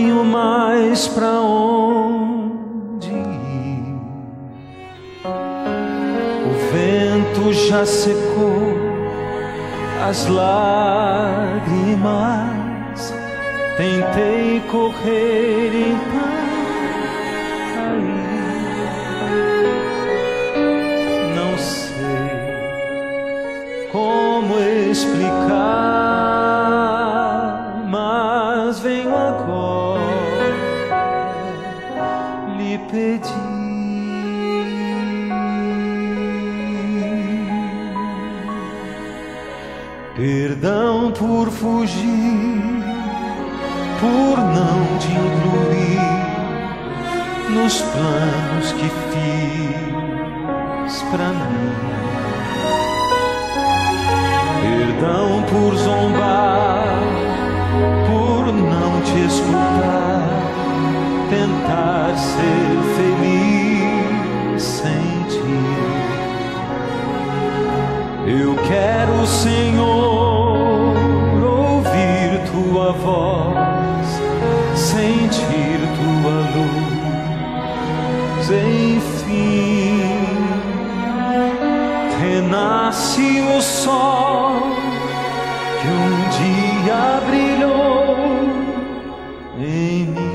tenho mais pra onde ir. O vento já secou as lágrimas. Tentei correr em cair. Não sei como explicar, mas venho agora lhe pedir perdão por fugir, por não te incluir nos planos que fiz pra mim. Perdão por zombar, por não te escutar, tentar ser feliz sem ti. Eu quero, Senhor, ouvir tua voz, sentir tua luz, enfim. Renasce o sol que um dia brilhou em mim.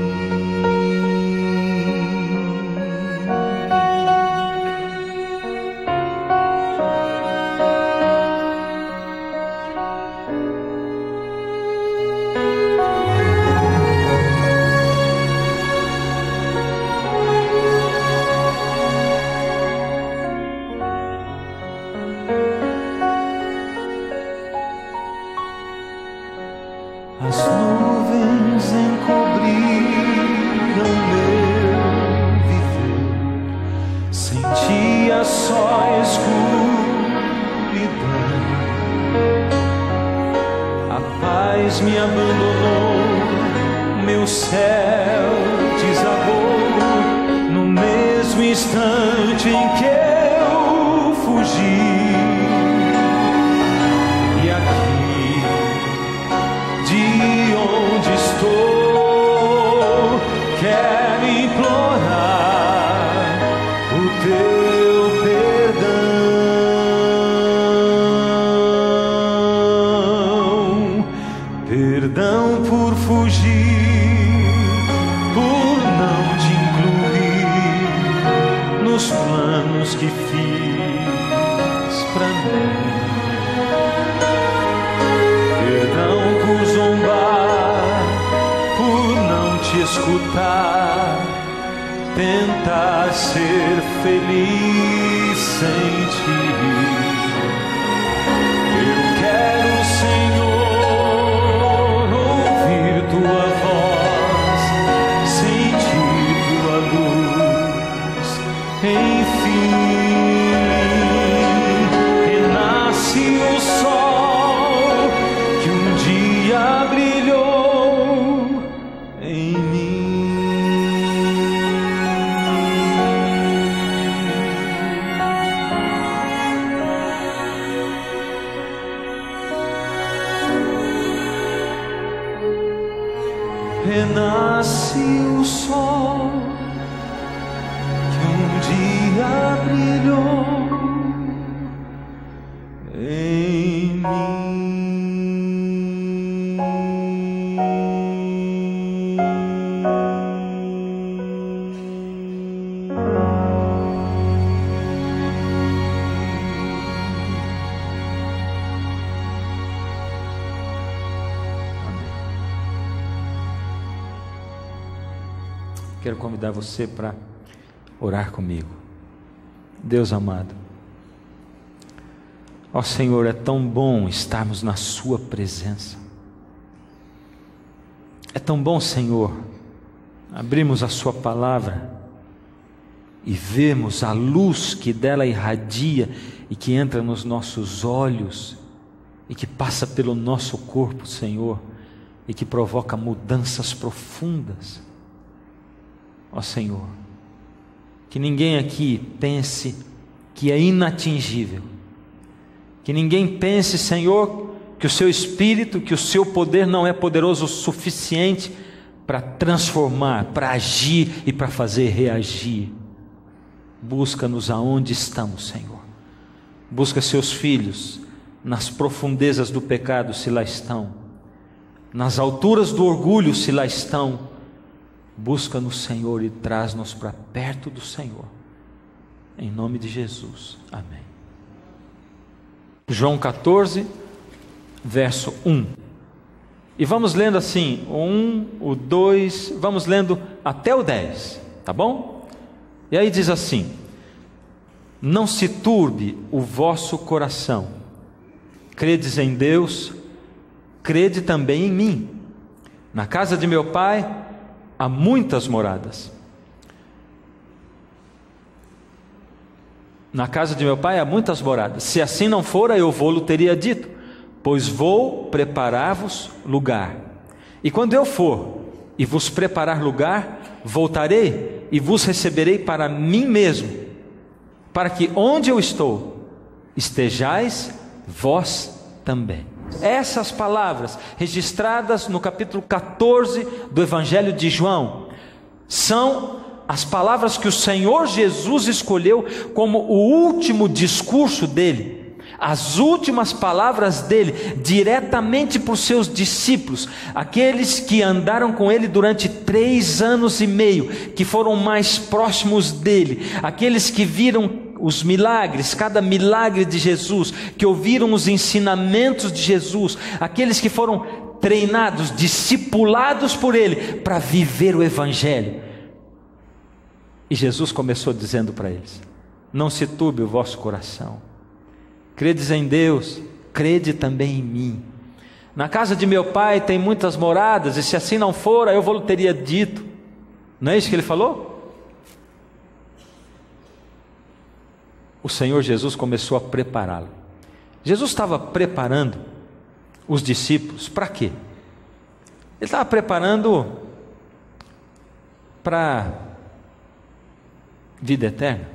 As nuvens encobriram meu viver, sentia só escuridão. A paz me abandonou, meu céu desabou no mesmo instante em que eu fugi. Quero implorar o teu perdão. Perdão por fugir, por não te incluir nos planos que fiz pra mim. Perdão por zombar, por não te escutar, tentar ser feliz sem ti. Eu quero, Senhor, ouvir tua voz, sentir tua luz, enfim. Renasce o sol que um dia brilhou em mim. Renasce o sol que um dia brilhou em mim. Quero convidar você para orar comigo. Deus amado, ó Senhor, é tão bom estarmos na sua presença. É tão bom, Senhor, abrirmos a sua palavra e vermos a luz que dela irradia e que entra nos nossos olhos e que passa pelo nosso corpo, Senhor, e que provoca mudanças profundas. Ó Senhor, que ninguém aqui pense que é inatingível, que ninguém pense, Senhor, que o seu Espírito, que o seu poder não é poderoso o suficiente para transformar, para agir e para fazer reagir. Busca-nos aonde estamos, Senhor. Busca seus filhos nas profundezas do pecado, se lá estão, nas alturas do orgulho, se lá estão. Busca-nos, Senhor, e traz-nos para perto do Senhor, em nome de Jesus, amém. João 14, verso 1, e vamos lendo assim, o 1, o 2, vamos lendo até o 10, tá bom? E aí diz assim: não se turbe o vosso coração, credes em Deus, crede também em mim. Na casa de meu Pai há muitas moradas. Na casa de meu Pai há muitas moradas. Se assim não fora, eu vou-lo teria dito, pois vou preparar-vos lugar. E quando eu for e vos preparar lugar, voltarei e vos receberei para mim mesmo, para que onde eu estou, estejais vós também. Essas palavras, registradas no capítulo 14 do Evangelho de João, são as palavras que o Senhor Jesus escolheu como o último discurso dele, as últimas palavras dele, diretamente para os seus discípulos, aqueles que andaram com ele durante 3 anos e meio, que foram mais próximos dele, aqueles que viram os milagres, cada milagre de Jesus, que ouviram os ensinamentos de Jesus, aqueles que foram treinados, discipulados por ele, para viver o Evangelho. E Jesus começou dizendo para eles: não se turbe o vosso coração, credes em Deus, crede também em mim. Na casa de meu Pai tem muitas moradas, e se assim não fora, eu vou-lhe teria dito. Não é isso que ele falou? O Senhor Jesus começou a prepará-lo. Jesus estava preparando os discípulos para quê? Ele estava preparando para vida eterna?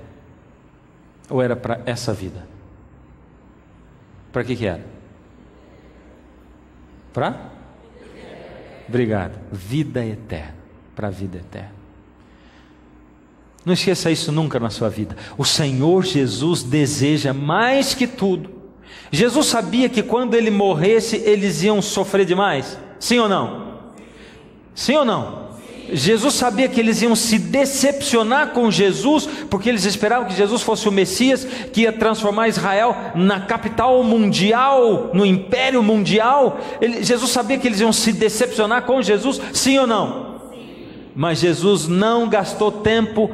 Ou era para essa vida? Para que era? Para? Obrigado. Vida eterna. Para a vida eterna. Não esqueça isso nunca na sua vida. O Senhor Jesus deseja mais que tudo. Jesus sabia que quando ele morresse, eles iam sofrer demais. Sim ou não? Sim ou não? Jesus sabia que eles iam se decepcionar com Jesus, porque eles esperavam que Jesus fosse o Messias, que ia transformar Israel na capital mundial, no império mundial. Jesus sabia que eles iam se decepcionar com Jesus, sim ou não? Sim. Mas Jesus não gastou tempo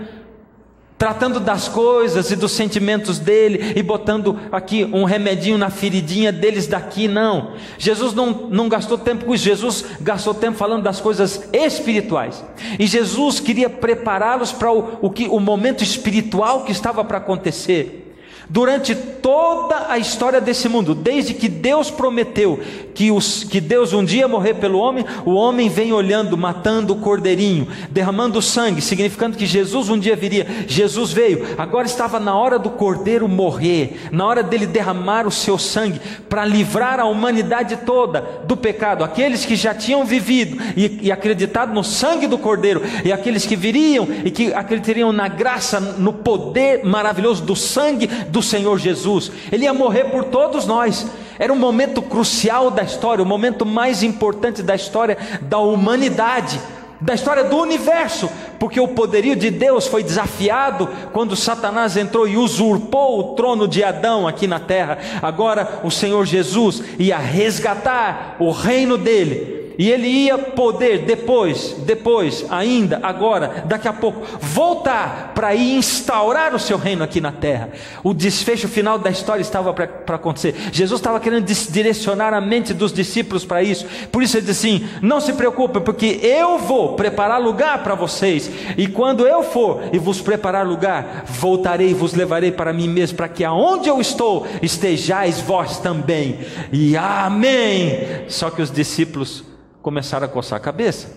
tratando das coisas e dos sentimentos dele, e botando aqui um remedinho na feridinha deles daqui, não. Jesus não gastou tempo com isso. Jesus gastou tempo falando das coisas espirituais, e Jesus queria prepará-los para o momento espiritual que estava para acontecer. Durante toda a história desse mundo, desde que Deus prometeu que Deus um dia morrer pelo homem, o homem vem olhando, matando o cordeirinho, derramando sangue, significando que Jesus um dia viria. Jesus veio, agora estava na hora do cordeiro morrer, na hora dele derramar o seu sangue, para livrar a humanidade toda do pecado, aqueles que já tinham vivido e acreditado no sangue do cordeiro, e aqueles que viriam e que acreditariam na graça, no poder maravilhoso do sangue do Senhor Jesus. Ele ia morrer por todos nós. Era um momento crucial da história, o momento mais importante da história da humanidade, da história do universo, porque o poderio de Deus foi desafiado quando Satanás entrou e usurpou o trono de Adão aqui na terra. Agora o Senhor Jesus ia resgatar o reino dele, e ele ia poder depois ainda, agora, daqui a pouco, voltar para ir instaurar o seu reino aqui na terra. O desfecho final da história estava para acontecer. Jesus estava querendo direcionar a mente dos discípulos para isso. Por isso ele disse assim: não se preocupem, porque eu vou preparar lugar para vocês, e quando eu for e vos preparar lugar, voltarei e vos levarei para mim mesmo, para que aonde eu estou, estejais vós também. E amém. Só que os discípulos começaram a coçar a cabeça.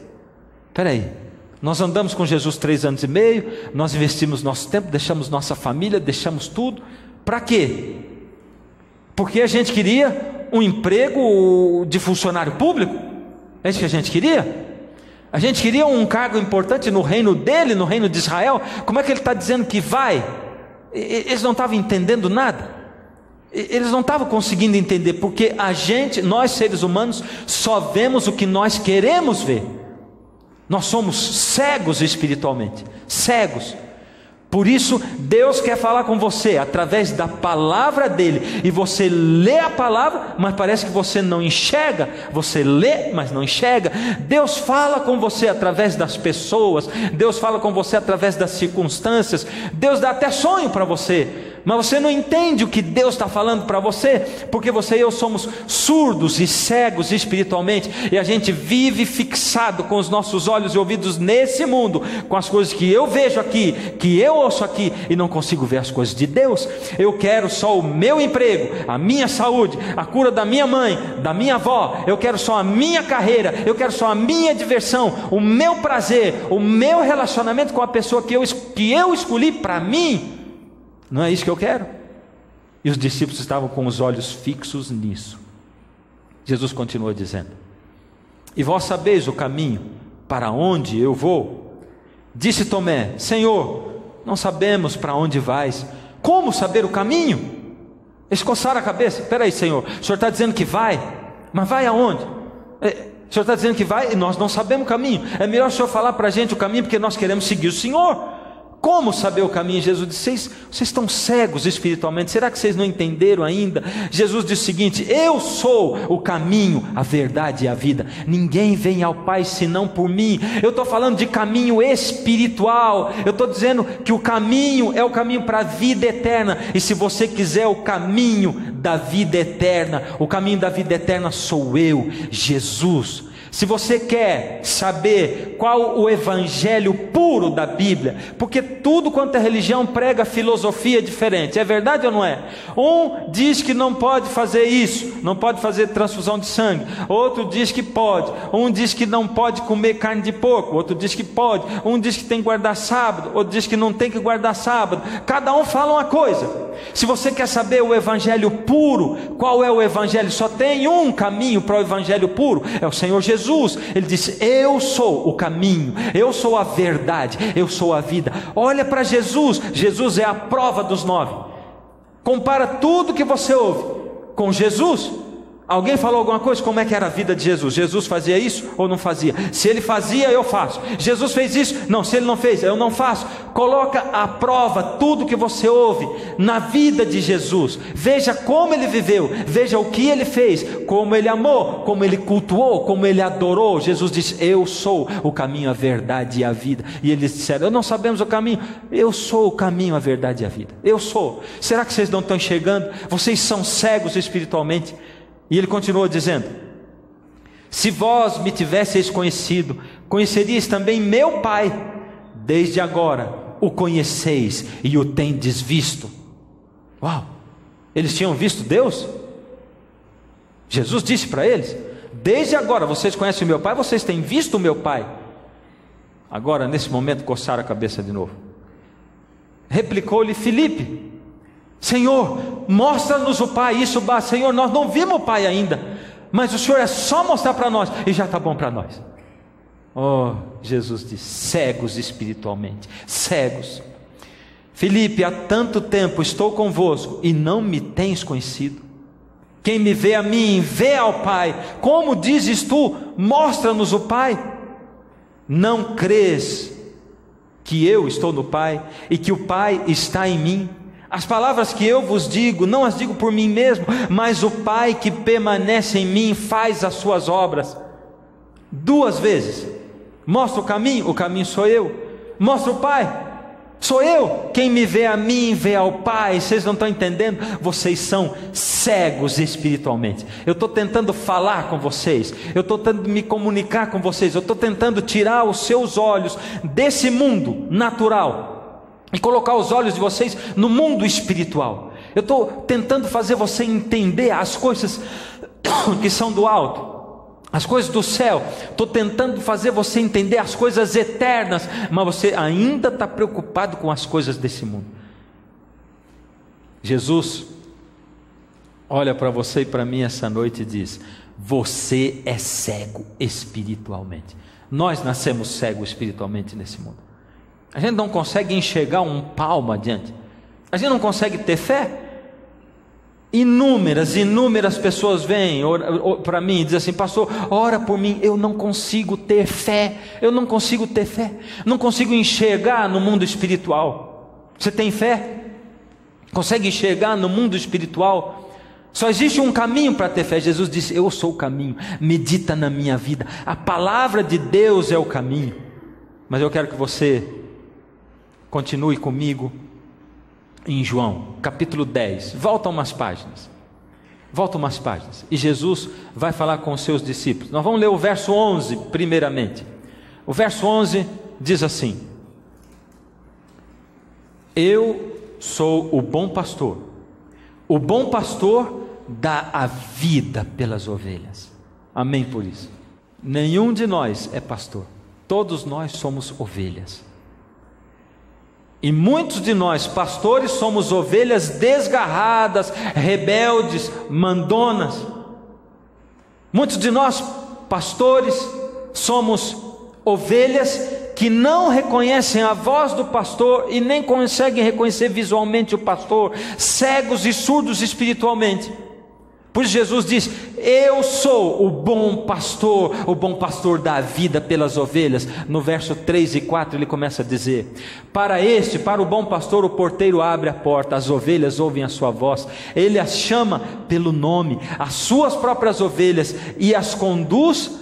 Espera aí, nós andamos com Jesus 3 anos e meio, nós investimos nosso tempo, deixamos nossa família, deixamos tudo, para quê? Porque a gente queria um emprego de funcionário público? É isso que a gente queria? A gente queria um cargo importante no reino dele, no reino de Israel. Como é que ele está dizendo que vai? Eles não estavam entendendo nada. Eles não estavam conseguindo entender, porque nós seres humanos, só vemos o que nós queremos ver. Nós somos cegos espiritualmente, cegos. Por isso, Deus quer falar com você através da palavra dele, e você lê a palavra, mas parece que você não enxerga. Você lê, mas não enxerga. Deus fala com você através das pessoas, Deus fala com você através das circunstâncias, Deus dá até sonho para você, mas você não entende o que Deus está falando para você, porque você e eu somos surdos e cegos espiritualmente, e a gente vive fixado com os nossos olhos e ouvidos nesse mundo, com as coisas que eu vejo aqui, que eu ouço aqui, e não consigo ver as coisas de Deus. Eu quero só o meu emprego, a minha saúde, a cura da minha mãe, da minha avó. Eu quero só a minha carreira, eu quero só a minha diversão, o meu prazer, o meu relacionamento com a pessoa que eu escolhi para mim. Não é isso que eu quero? E os discípulos estavam com os olhos fixos nisso. Jesus continua dizendo: e vós sabeis o caminho para onde eu vou? Disse Tomé: Senhor, não sabemos para onde vais. Como saber o caminho? Eles coçaram a cabeça. Espera aí, Senhor, o Senhor está dizendo que vai, mas vai aonde? O Senhor está dizendo que vai e nós não sabemos o caminho. É melhor o Senhor falar para a gente o caminho, porque nós queremos seguir o Senhor. Como saber o caminho? Jesus disse: vocês estão cegos espiritualmente, será que vocês não entenderam ainda? Jesus disse o seguinte: eu sou o caminho, a verdade e a vida, ninguém vem ao Pai senão por mim. Eu estou falando de caminho espiritual, eu estou dizendo que o caminho é o caminho para a vida eterna, e se você quiser o caminho da vida eterna, o caminho da vida eterna sou eu, Jesus. Se você quer saber qual o evangelho puro da Bíblia, porque tudo quanto é religião prega filosofia diferente, é verdade ou não é? Um diz que não pode fazer isso, não pode fazer transfusão de sangue, outro diz que pode, um diz que não pode comer carne de porco, outro diz que pode, um diz que tem que guardar sábado, outro diz que não tem que guardar sábado. Cada um fala uma coisa. Se você quer saber o evangelho puro, qual é o evangelho? Só tem um caminho para o evangelho puro, é o Senhor Jesus. Ele disse: eu sou o caminho, eu sou a verdade, eu sou a vida. Olha para Jesus. Jesus é a prova dos 9. Compara tudo que você ouve com Jesus. Alguém falou alguma coisa? Como é que era a vida de Jesus? Jesus fazia isso ou não fazia? Se ele fazia, eu faço. Jesus fez isso? Não. Se ele não fez, eu não faço. Coloca à prova tudo que você ouve na vida de Jesus. Veja como ele viveu, veja o que ele fez, como ele amou, como ele cultuou, como ele adorou. Jesus disse: eu sou o caminho, a verdade e a vida. E eles disseram: eu não sabemos o caminho. Eu sou o caminho, a verdade e a vida. Eu sou. Será que vocês não estão enxergando? Vocês são cegos espiritualmente. E ele continua dizendo: se vós me tivesseis conhecido, conheceríeis também meu Pai. Desde agora o conheceis e o tendes visto. Uau! Eles tinham visto Deus? Jesus disse para eles: desde agora vocês conhecem o meu Pai, vocês têm visto o meu Pai. Agora, nesse momento, coçaram a cabeça de novo. Replicou-lhe Filipe: Senhor, mostra-nos o Pai, isso basta. Senhor, nós não vimos o Pai ainda, mas o Senhor é só mostrar para nós e já está bom para nós. Oh, Jesus diz: cegos espiritualmente, cegos. Filipe, há tanto tempo estou convosco e não me tens conhecido. Quem me vê a mim, vê ao Pai. Como dizes tu, mostra-nos o Pai? Não crês que eu estou no Pai e que o Pai está em mim? As palavras que eu vos digo, não as digo por mim mesmo, mas o Pai que permanece em mim faz as suas obras. 2 vezes. Mostra o caminho sou eu. Mostra o Pai, sou eu. Quem me vê a mim, vê ao Pai. Vocês não estão entendendo? Vocês são cegos espiritualmente. Eu estou tentando falar com vocês, eu estou tentando me comunicar com vocês, eu estou tentando tirar os seus olhos desse mundo natural e colocar os olhos de vocês no mundo espiritual. Eu estou tentando fazer você entender as coisas que são do alto, as coisas do céu. Estou tentando fazer você entender as coisas eternas, mas você ainda está preocupado com as coisas desse mundo. Jesus olha para você e para mim essa noite e diz: você é cego espiritualmente. Nós nascemos cegos espiritualmente nesse mundo. A gente não consegue enxergar um palmo adiante. A gente não consegue ter fé. Inúmeras pessoas vêm para mim e dizem assim: pastor, ora por mim. Eu não consigo ter fé. Não consigo enxergar no mundo espiritual. Você tem fé? Consegue enxergar no mundo espiritual? Só existe um caminho para ter fé. Jesus disse: eu sou o caminho, medita na minha vida. A palavra de Deus é o caminho. Mas eu quero que você continue comigo em João, capítulo 10. Volta umas páginas. E Jesus vai falar com os seus discípulos. Nós vamos ler o verso 11 primeiramente. O verso 11 diz assim: eu sou o bom pastor. O bom pastor dá a vida pelas ovelhas. Amém por isso. Nenhum de nós é pastor. Todos nós somos ovelhas. E muitos de nós, pastores, somos ovelhas desgarradas, rebeldes, mandonas. Muitos de nós, pastores, somos ovelhas que não reconhecem a voz do pastor e nem conseguem reconhecer visualmente o pastor, cegos e surdos espiritualmente. Por isso Jesus diz: eu sou o bom pastor dá a vida pelas ovelhas. No verso 3 e 4 ele começa a dizer: para o bom pastor, o porteiro abre a porta, as ovelhas ouvem a sua voz, ele as chama pelo nome, as suas próprias ovelhas, e as conduz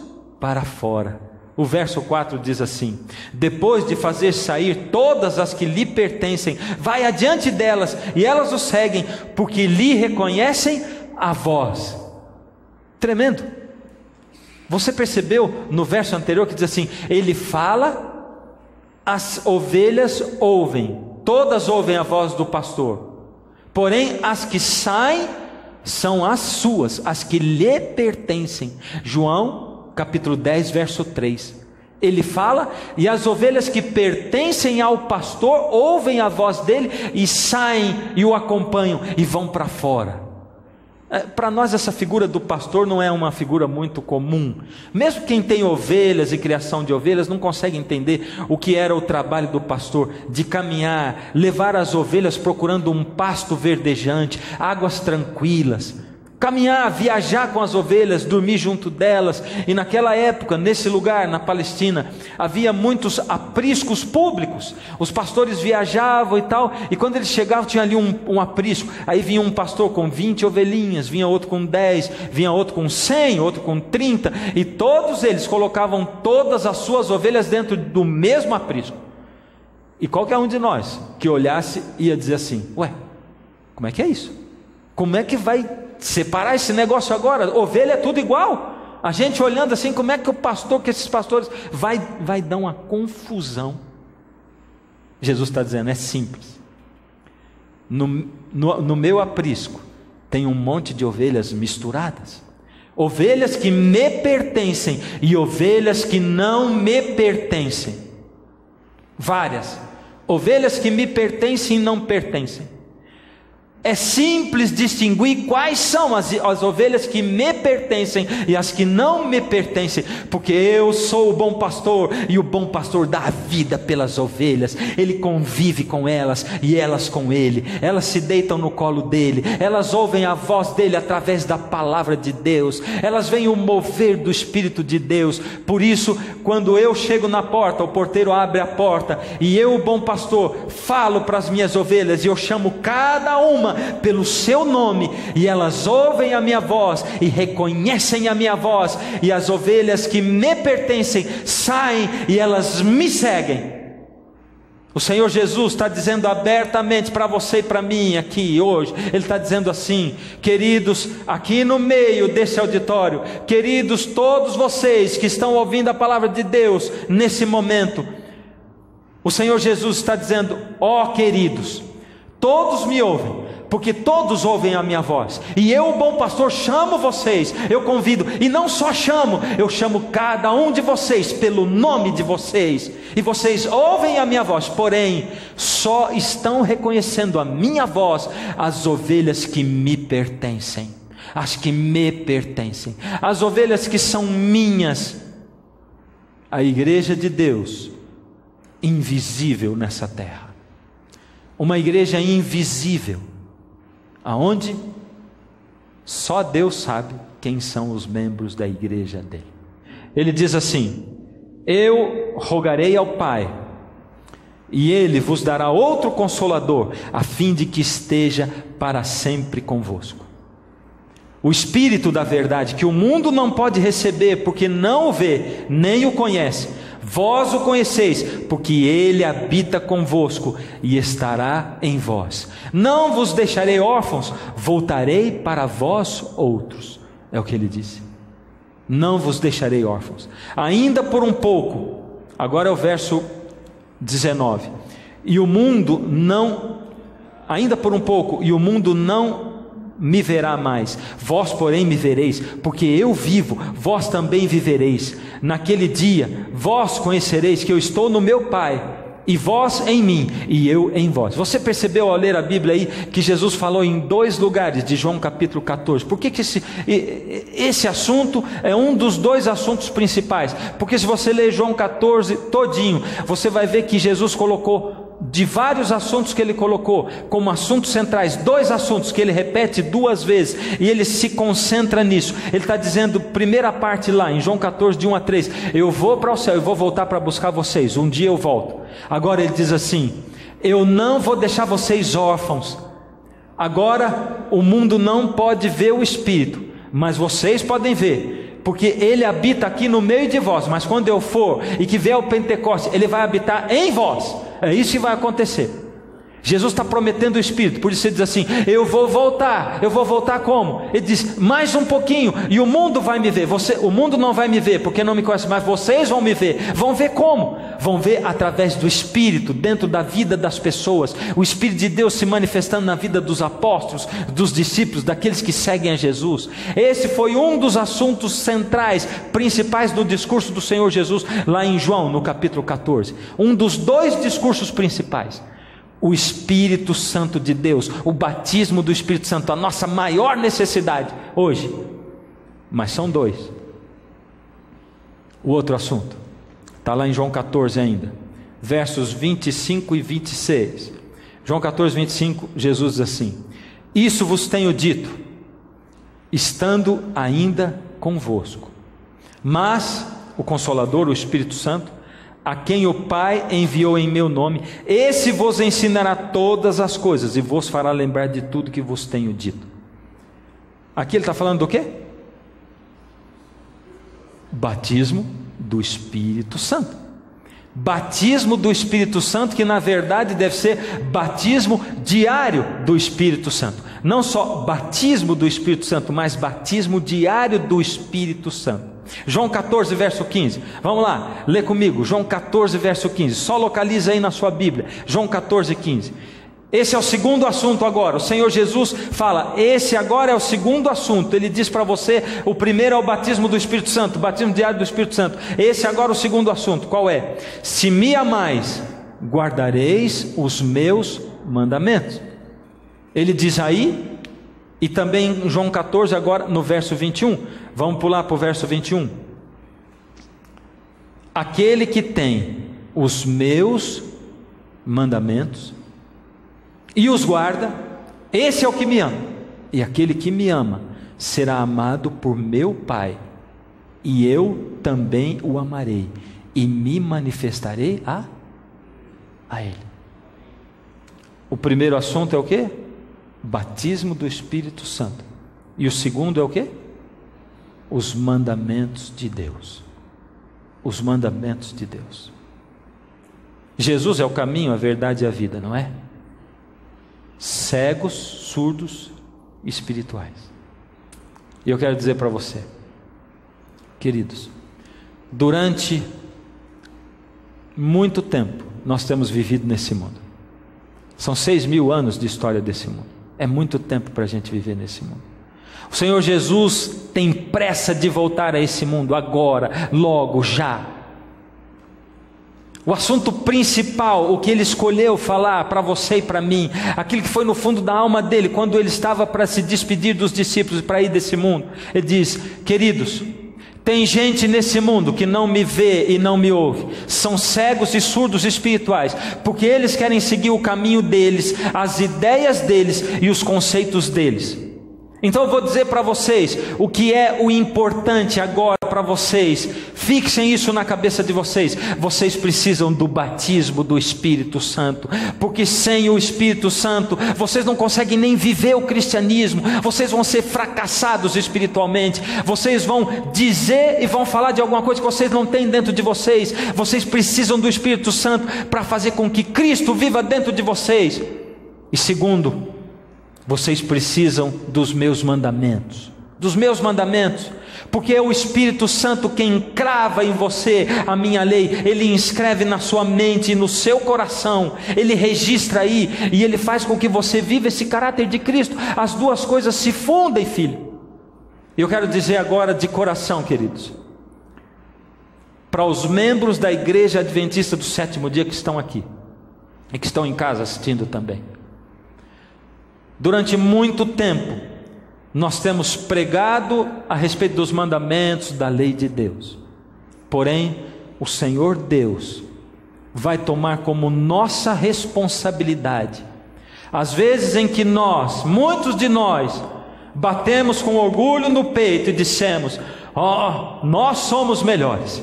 para fora. O verso 4 diz assim: depois de fazer sair todas as que lhe pertencem, vai adiante delas, e elas o seguem, porque lhe reconhecem a voz. Tremendo. Você percebeu no verso anterior que diz assim: ele fala, as ovelhas ouvem, todas ouvem a voz do pastor, porém as que saem são as suas, as que lhe pertencem. João capítulo 10 verso 3. Ele fala, e as ovelhas que pertencem ao pastor ouvem a voz dele e saem e o acompanham e vão para fora. Para nós essa figura do pastor não é uma figura muito comum. Mesmo quem tem ovelhas e criação de ovelhas não consegue entender o que era o trabalho do pastor, de caminhar, levar as ovelhas procurando um pasto verdejante, águas tranquilas, caminhar, viajar com as ovelhas, dormir junto delas. E naquela época, nesse lugar, na Palestina, havia muitos apriscos públicos. Os pastores viajavam e tal, e quando eles chegavam tinha ali um aprisco. Aí vinha um pastor com 20 ovelhinhas, vinha outro com 10, vinha outro com 100, outro com 30, e todos eles colocavam todas as suas ovelhas dentro do mesmo aprisco. E qualquer um de nós que olhasse ia dizer assim: ué, como é que é isso? Como é que vai separar esse negócio agora? Ovelha é tudo igual. A gente olhando assim, como é que esses pastores vai dar uma confusão. Jesus está dizendo: é simples. No meu aprisco tem um monte de ovelhas misturadas, ovelhas que me pertencem e ovelhas que não me pertencem. Várias ovelhas que me pertencem e não pertencem. É simples distinguir quais são as ovelhas que me pertencem e as que não me pertencem, porque eu sou o bom pastor, e o bom pastor dá a vida pelas ovelhas. Ele convive com elas e elas com ele, elas se deitam no colo dele, elas ouvem a voz dele através da palavra de Deus, elas veem o mover do Espírito de Deus. Por isso, quando eu chego na porta, o porteiro abre a porta, e eu, o bom pastor, falo para as minhas ovelhas, e eu chamo cada uma pelo seu nome, e elas ouvem a minha voz e reconhecem a minha voz, e as ovelhas que me pertencem saem e elas me seguem. O Senhor Jesus está dizendo abertamente para você e para mim aqui hoje. Ele está dizendo assim: queridos, aqui no meio desse auditório, queridos, todos vocês que estão ouvindo a palavra de Deus nesse momento, o Senhor Jesus está dizendo: ó queridos, todos me ouvem, porque todos ouvem a minha voz, e eu, o bom pastor, chamo vocês, eu convido, e não só chamo, eu chamo cada um de vocês pelo nome de vocês, e vocês ouvem a minha voz, porém só estão reconhecendo a minha voz as ovelhas que me pertencem, as que me pertencem, as ovelhas que são minhas. a igreja de Deus, invisível nessa terra. Uma igreja invisível, aonde só Deus sabe quem são os membros da igreja dele. Ele diz assim: eu rogarei ao Pai, e Ele vos dará outro Consolador, a fim de que esteja para sempre convosco. O Espírito da verdade, que o mundo não pode receber, porque não o vê, nem o conhece. Vós o conheceis, porque Ele habita convosco e estará em vós. Não vos deixarei órfãos, voltarei para vós outros. É o que Ele disse. Não vos deixarei órfãos. Ainda por um pouco, agora é o verso 19. E o mundo não, ainda por um pouco, e o mundo não me verá mais, vós porém me vereis, porque eu vivo, vós também vivereis. Naquele dia, vós conhecereis que eu estou no meu Pai, e vós em mim, e eu em vós. Você percebeu ao ler a Bíblia aí, que Jesus falou em 2 lugares de João capítulo 14, por que esse assunto é um dos 2 assuntos principais? Porque se você ler João 14 todinho, você vai ver que Jesus colocou, de vários assuntos que ele colocou como assuntos centrais, 2 assuntos que ele repete 2 vezes, e ele se concentra nisso. Ele está dizendo, primeira parte lá em João 14 de 1 a 3, eu vou para o céu, eu vou voltar para buscar vocês, um dia eu volto. Agora ele diz assim, eu não vou deixar vocês órfãos. Agora o mundo não pode ver o Espírito, mas vocês podem ver, porque Ele habita aqui no meio de vós. Mas quando eu for e que vier o Pentecostes, Ele vai habitar em vós. É isso que vai acontecer. Jesus está prometendo o Espírito, por isso ele diz assim, eu vou voltar como? Ele diz, mais um pouquinho, e o mundo vai me ver. O mundo não vai me ver, porque não me conhece, mas vocês vão me ver. Vão ver como? Vão ver através do Espírito, dentro da vida das pessoas, o Espírito de Deus se manifestando na vida dos apóstolos, dos discípulos, daqueles que seguem a Jesus. Esse foi um dos assuntos centrais, principais do discurso do Senhor Jesus, lá em João, no capítulo 14. Um dos 2 discursos principais. O Espírito Santo de Deus, o batismo do Espírito Santo, a nossa maior necessidade hoje. Mas são 2. O outro assunto está lá em João 14 ainda, versos 25 e 26. João 14, 25, Jesus diz assim, isso vos tenho dito, estando ainda convosco. Mas o Consolador, o Espírito Santo, a quem o Pai enviou em meu nome, esse vos ensinará todas as coisas e vos fará lembrar de tudo que vos tenho dito. Aqui ele está falando do quê? Batismo do Espírito Santo. Batismo do Espírito Santo, que na verdade deve ser batismo diário do Espírito Santo. Não só batismo do Espírito Santo, mas batismo diário do Espírito Santo. João 14 verso 15, vamos lá, lê comigo, João 14 verso 15, só localiza aí na sua Bíblia, João 14, 15, esse é o segundo assunto agora, o Senhor Jesus fala, esse agora é o segundo assunto, Ele diz para você, o primeiro é o batismo do Espírito Santo, o batismo diário do Espírito Santo, esse agora é o segundo assunto, qual é? Se me amais, guardareis os meus mandamentos. Ele diz aí, e também em João 14 agora no verso 21, vamos pular para o verso 21, aquele que tem os meus mandamentos e os guarda, esse é o que me ama, e aquele que me ama será amado por meu Pai, e eu também o amarei, e me manifestarei a Ele. O primeiro assunto é o quê? Batismo do Espírito Santo. E o segundo é o quê? Os mandamentos de Deus. Os mandamentos de Deus. Jesus é o caminho, a verdade e a vida, não é? Cegos, surdos, espirituais. E eu quero dizer para você, queridos, durante muito tempo nós temos vivido nesse mundo. São 6.000 anos de história desse mundo. É muito tempo para a gente viver nesse mundo. O Senhor Jesus tem pressa de voltar a esse mundo agora, logo, já. O assunto principal, o que Ele escolheu falar para você e para mim, aquilo que foi no fundo da alma dele, quando Ele estava para se despedir dos discípulos e para ir desse mundo, Ele diz, queridos, Tem gente nesse mundo que não me vê e não me ouve, são cegos e surdos espirituais, porque eles querem seguir o caminho deles, as ideias deles e os conceitos deles. Então eu vou dizer para vocês o que é o importante agora para vocês. Fixem isso na cabeça de vocês. Vocês precisam do batismo do Espírito Santo, porque sem o Espírito Santo vocês não conseguem nem viver o cristianismo. Vocês vão ser fracassados espiritualmente. Vocês vão dizer e vão falar de alguma coisa que vocês não têm dentro de vocês. Vocês precisam do Espírito Santo para fazer com que Cristo viva dentro de vocês. E segundo, vocês precisam dos meus mandamentos, porque é o Espírito Santo quem crava em você a minha lei. Ele inscreve na sua mente e no seu coração, ele registra aí, e ele faz com que você viva esse caráter de Cristo. As duas coisas se fundem, filho. E eu quero dizer agora de coração, queridos, para os membros da Igreja Adventista do Sétimo Dia que estão aqui, e que estão em casa assistindo também: durante muito tempo, nós temos pregado a respeito dos mandamentos da lei de Deus. Porém, o Senhor Deus vai tomar como nossa responsabilidade as vezes em que muitos de nós, batemos com orgulho no peito e dissemos: nós somos melhores,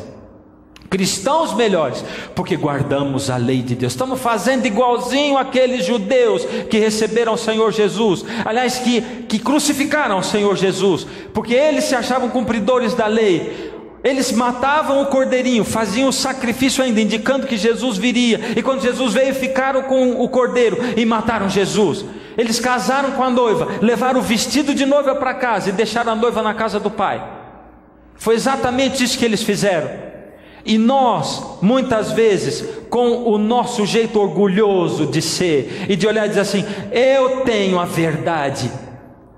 cristãos melhores, porque guardamos a lei de Deus. Estamos fazendo igualzinho aqueles judeus que receberam o Senhor Jesus, aliás, que crucificaram o Senhor Jesus, porque eles se achavam cumpridores da lei. Eles matavam o cordeirinho, faziam o sacrifício ainda, indicando que Jesus viria, e quando Jesus veio, ficaram com o cordeiro e mataram Jesus. Eles casaram com a noiva, levaram o vestido de noiva para casa e deixaram a noiva na casa do pai. Foi exatamente isso que eles fizeram. E nós, muitas vezes, com o nosso jeito orgulhoso de ser e de olhar e dizer assim: eu tenho a verdade,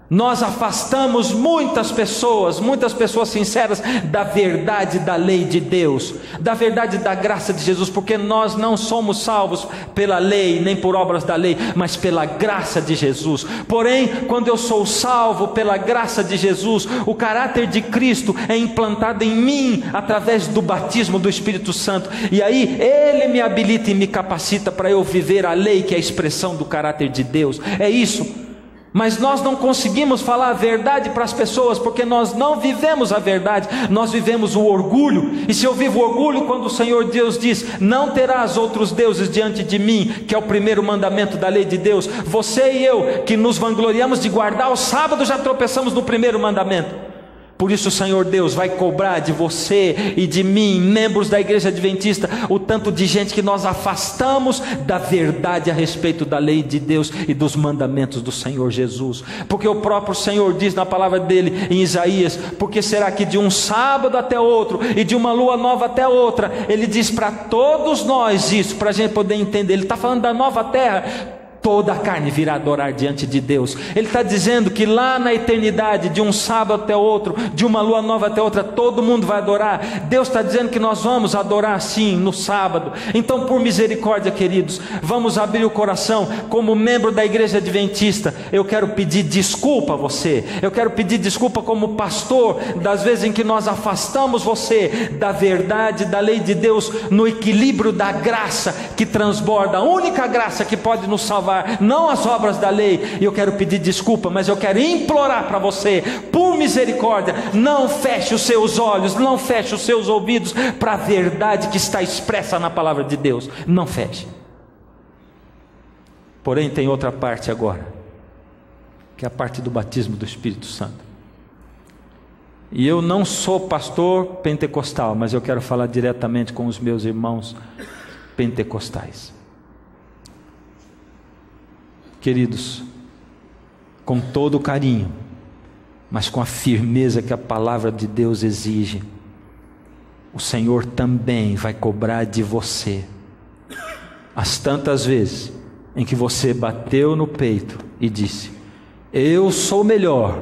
nós afastamos muitas pessoas sinceras da verdade da lei de Deus, da verdade da graça de Jesus, porque nós não somos salvos pela lei, nem por obras da lei, mas pela graça de Jesus. Porém, quando eu sou salvo pela graça de Jesus, o caráter de Cristo é implantado em mim através do batismo do Espírito Santo, e aí Ele me habilita e me capacita para eu viver a lei, que é a expressão do caráter de Deus. É isso. Mas nós não conseguimos falar a verdade para as pessoas, porque nós não vivemos a verdade, nós vivemos o orgulho. E se eu vivo o orgulho, quando o Senhor Deus diz: não terás outros deuses diante de mim, que é o primeiro mandamento da lei de Deus, você e eu, que nos vangloriamos de guardar o sábado, já tropeçamos no primeiro mandamento. Por isso o Senhor Deus vai cobrar de você e de mim, membros da Igreja Adventista, o tanto de gente que nós afastamos da verdade a respeito da lei de Deus e dos mandamentos do Senhor Jesus. Porque o próprio Senhor diz na palavra dele em Isaías: porque será que de um sábado até outro e de uma lua nova até outra? Ele diz para todos nós isso, para a gente poder entender. Ele está falando da nova terra. Toda a carne virá adorar diante de Deus. Ele está dizendo que lá na eternidade, de um sábado até outro, de uma lua nova até outra, todo mundo vai adorar. Deus está dizendo que nós vamos adorar sim no sábado. Então, por misericórdia, queridos, vamos abrir o coração. Como membro da Igreja Adventista, eu quero pedir desculpa a você. Eu quero pedir desculpa como pastor das vezes em que nós afastamos você da verdade, da lei de Deus, no equilíbrio da graça que transborda, a única graça que pode nos salvar, não as obras da lei. E eu quero pedir desculpa, mas eu quero implorar para você, por misericórdia, não feche os seus olhos, não feche os seus ouvidos para a verdade que está expressa na palavra de Deus. Não feche. Porém, tem outra parte agora, que é a parte do batismo do Espírito Santo. E eu não sou pastor pentecostal, mas eu quero falar diretamente com os meus irmãos pentecostais. Queridos, com todo o carinho, mas com a firmeza que a palavra de Deus exige, o Senhor também vai cobrar de você as tantas vezes em que você bateu no peito e disse: eu sou melhor,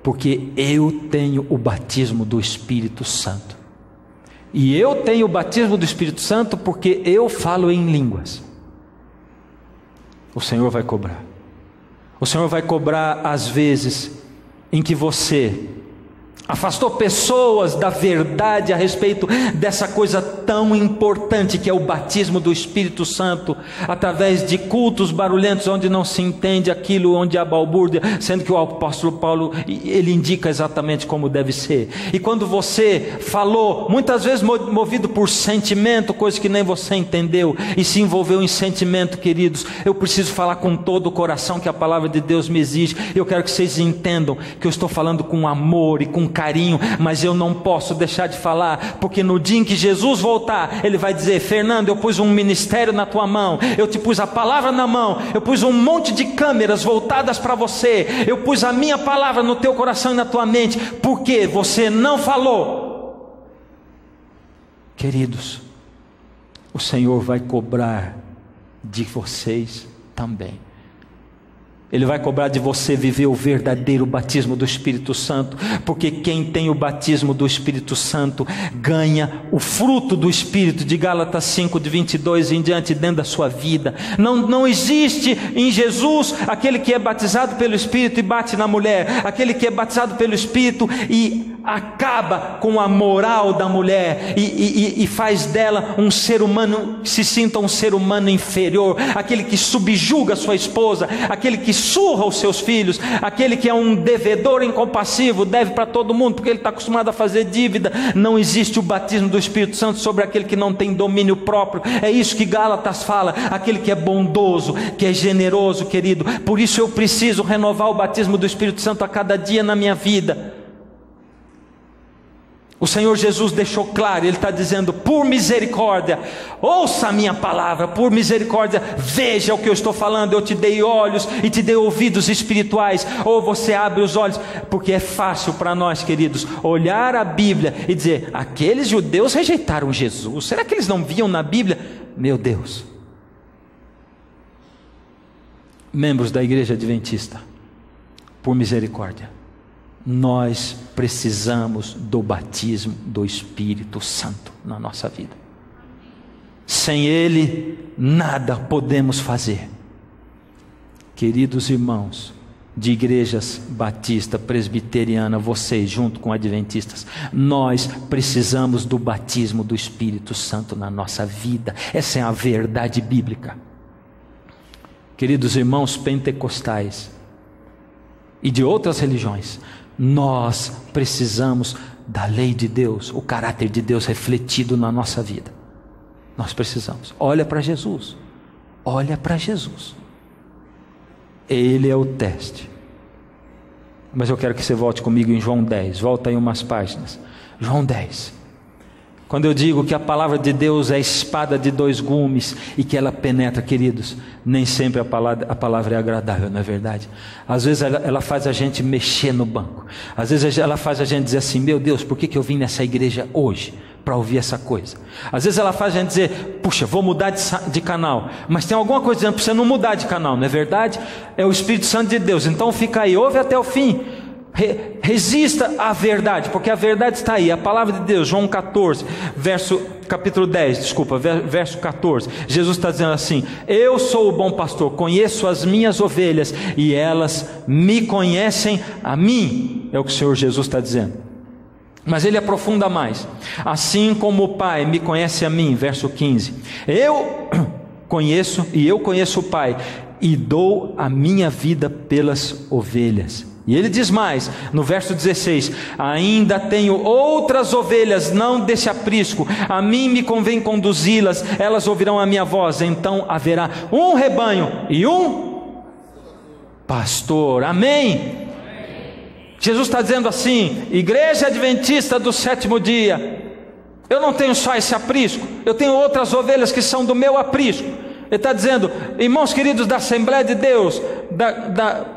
porque eu tenho o batismo do Espírito Santo. E eu tenho o batismo do Espírito Santo porque eu falo em línguas. O Senhor vai cobrar. O Senhor vai cobrar as vezes em que você afastou pessoas da verdade a respeito dessa coisa tão importante que é o batismo do Espírito Santo, através de cultos barulhentos onde não se entende aquilo, onde há balbúrdia, sendo que o apóstolo Paulo, ele indica exatamente como deve ser. E quando você falou, muitas vezes movido por sentimento, coisa que nem você entendeu, e se envolveu em sentimento, queridos, eu preciso falar com todo o coração que a palavra de Deus me exige. Eu quero que vocês entendam que eu estou falando com amor e com carinho, mas eu não posso deixar de falar, porque no dia em que Jesus voltar, Ele vai dizer: Fernando, eu pus um ministério na tua mão, eu te pus a palavra na mão, eu pus um monte de câmeras voltadas para você, eu pus a minha palavra no teu coração e na tua mente, porque você não falou. Queridos, o Senhor vai cobrar de vocês também. Ele vai cobrar de você viver o verdadeiro batismo do Espírito Santo, porque quem tem o batismo do Espírito Santo ganha o fruto do Espírito, de Gálatas 5, de 22 em diante, dentro da sua vida. Não existe em Jesus aquele que é batizado pelo Espírito e bate na mulher, aquele que é batizado pelo Espírito e acaba com a moral da mulher e faz dela um ser humano, se sinta um ser humano inferior, aquele que subjuga sua esposa, aquele que surra os seus filhos, aquele que é um devedor incompassivo, deve para todo mundo porque ele está acostumado a fazer dívida. Não existe o batismo do Espírito Santo sobre aquele que não tem domínio próprio. É isso que Gálatas fala, aquele que é bondoso, que é generoso, querido. Por isso eu preciso renovar o batismo do Espírito Santo a cada dia na minha vida. O Senhor Jesus deixou claro, Ele está dizendo: por misericórdia, ouça a minha palavra, por misericórdia, veja o que eu estou falando. Eu te dei olhos e te dei ouvidos espirituais, ou você abre os olhos, porque é fácil para nós, queridos, olhar a Bíblia e dizer: aqueles judeus rejeitaram Jesus, será que eles não viam na Bíblia? Meu Deus! Membros da Igreja Adventista, por misericórdia, nós precisamos do batismo do Espírito Santo na nossa vida. Sem Ele, nada podemos fazer. Queridos irmãos de igrejas batista, presbiteriana, vocês junto com adventistas, nós precisamos do batismo do Espírito Santo na nossa vida. Essa é a verdade bíblica. Queridos irmãos pentecostais e de outras religiões, nós precisamos da lei de Deus, o caráter de Deus refletido na nossa vida. Nós precisamos. Olha para Jesus. Olha para Jesus. Ele é o teste. Mas eu quero que você volte comigo em João 10. Volta aí umas páginas. João 10. Quando eu digo que a palavra de Deus é espada de dois gumes e que ela penetra, queridos, nem sempre a palavra é agradável, não é verdade? Às vezes ela faz a gente mexer no banco. Às vezes ela faz a gente dizer assim: meu Deus, por que eu vim nessa igreja hoje para ouvir essa coisa? Às vezes ela faz a gente dizer: puxa, vou mudar de canal. Mas tem alguma coisa dizendo para você não mudar de canal, não é verdade? É o Espírito Santo de Deus. Então fica aí, ouve até o fim. Resista à verdade, porque a verdade está aí, a palavra de Deus. João 14, capítulo 10, desculpa, verso 14, Jesus está dizendo assim: eu sou o bom pastor, conheço as minhas ovelhas e elas me conhecem a mim, é o que o Senhor Jesus está dizendo. Mas ele aprofunda mais: assim como o Pai me conhece a mim, verso 15, eu conheço o Pai e dou a minha vida pelas ovelhas. E ele diz mais, no verso 16: ainda tenho outras ovelhas, não desse aprisco, a mim me convém conduzi-las, elas ouvirão a minha voz, então haverá um rebanho e um pastor. Amém? Jesus está dizendo assim: igreja adventista do sétimo dia, eu não tenho só esse aprisco, eu tenho outras ovelhas que são do meu aprisco. Ele está dizendo: irmãos queridos da Assembleia de Deus, da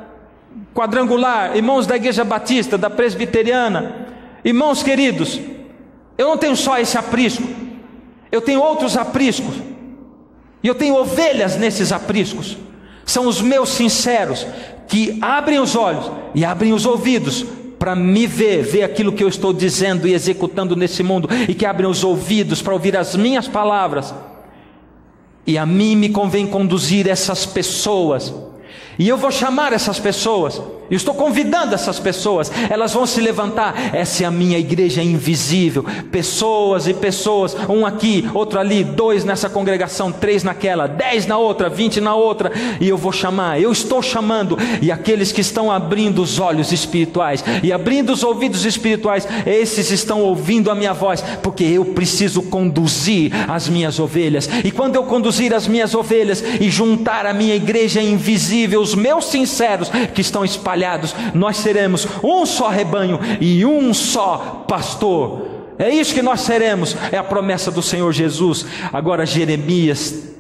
Quadrangular, irmãos da Igreja Batista, da Presbiteriana, irmãos queridos, eu não tenho só esse aprisco, eu tenho outros apriscos, e eu tenho ovelhas nesses apriscos. São os meus sinceros, que abrem os olhos e abrem os ouvidos para me ver aquilo que eu estou dizendo e executando nesse mundo, e que abrem os ouvidos para ouvir as minhas palavras. E a mim me convém conduzir essas pessoas, e eu vou chamar essas pessoas, Eu estou convidando essas pessoas, elas vão se levantar. Essa é a minha igreja invisível. Pessoas e pessoas, um aqui, outro ali, 2 nessa congregação, 3 naquela, 10 na outra, 20 na outra. E eu vou chamar, eu estou chamando. E aqueles que estão abrindo os olhos espirituais e abrindo os ouvidos espirituais, esses estão ouvindo a minha voz, porque eu preciso conduzir as minhas ovelhas. E quando eu conduzir as minhas ovelhas e juntar a minha igreja invisível, os meus sinceros que estão espalhados, nós seremos um só rebanho e um só pastor. É isso que nós seremos, é a promessa do Senhor Jesus. Agora Jeremias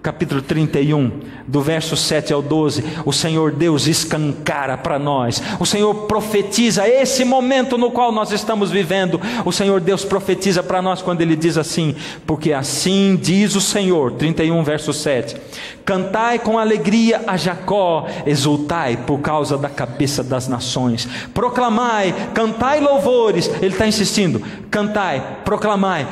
capítulo 31, do verso 7 ao 12, o Senhor Deus escancara para nós, o Senhor profetiza esse momento no qual nós estamos vivendo. O Senhor Deus profetiza para nós quando Ele diz assim: porque assim diz o Senhor, 31 verso 7, cantai com alegria a Jacó, exultai por causa da cabeça das nações, proclamai, cantai louvores. Ele está insistindo: cantai, proclamai,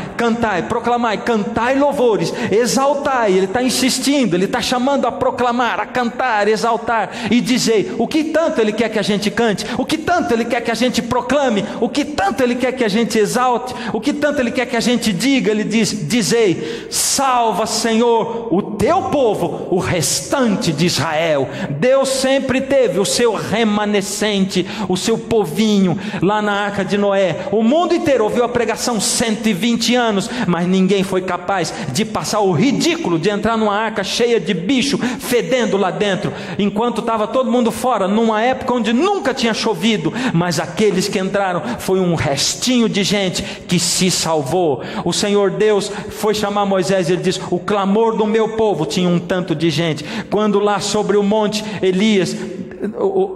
cantai louvores, exaltai. Ele está insistindo, ele está chamando a proclamar, a cantar, exaltar e dizer. O que tanto ele quer que a gente cante, o que tanto ele quer que a gente proclame, o que tanto ele quer que a gente exalte, o que tanto ele quer que a gente diga. Ele diz: dizei, salva, Senhor, o teu povo, o restante de Israel. Deus sempre teve o seu remanescente, o seu povinho lá na arca de Noé. O mundo inteiro ouviu a pregação 120 anos, mas ninguém foi capaz de passar o ridículo de entrar numa arca cheia de bicho fedendo lá dentro, enquanto estava todo mundo fora, numa época onde nunca tinha chovido. Mas aqueles que entraram, foi um restinho de gente que se salvou. O Senhor Deus foi chamar Moisés e ele diz: o clamor do meu povo. Tinha um tanto de gente. Quando lá sobre o monte Elias,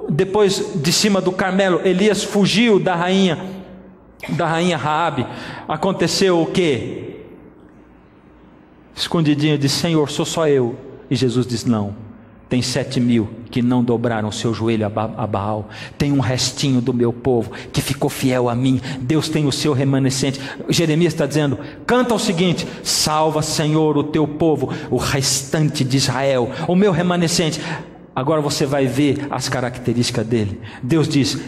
depois de cima do Carmelo, Elias fugiu da rainha Raabe, aconteceu o quê? Escondidinho, disse: Senhor, sou só eu. E Jesus diz: não, tem 7.000 que não dobraram seu joelho a Baal. Tem um restinho do meu povo que ficou fiel a mim. Deus tem o seu remanescente. Jeremias está dizendo: canta o seguinte: salva, Senhor, o teu povo, o restante de Israel, o meu remanescente. Agora você vai ver as características dele. Deus diz: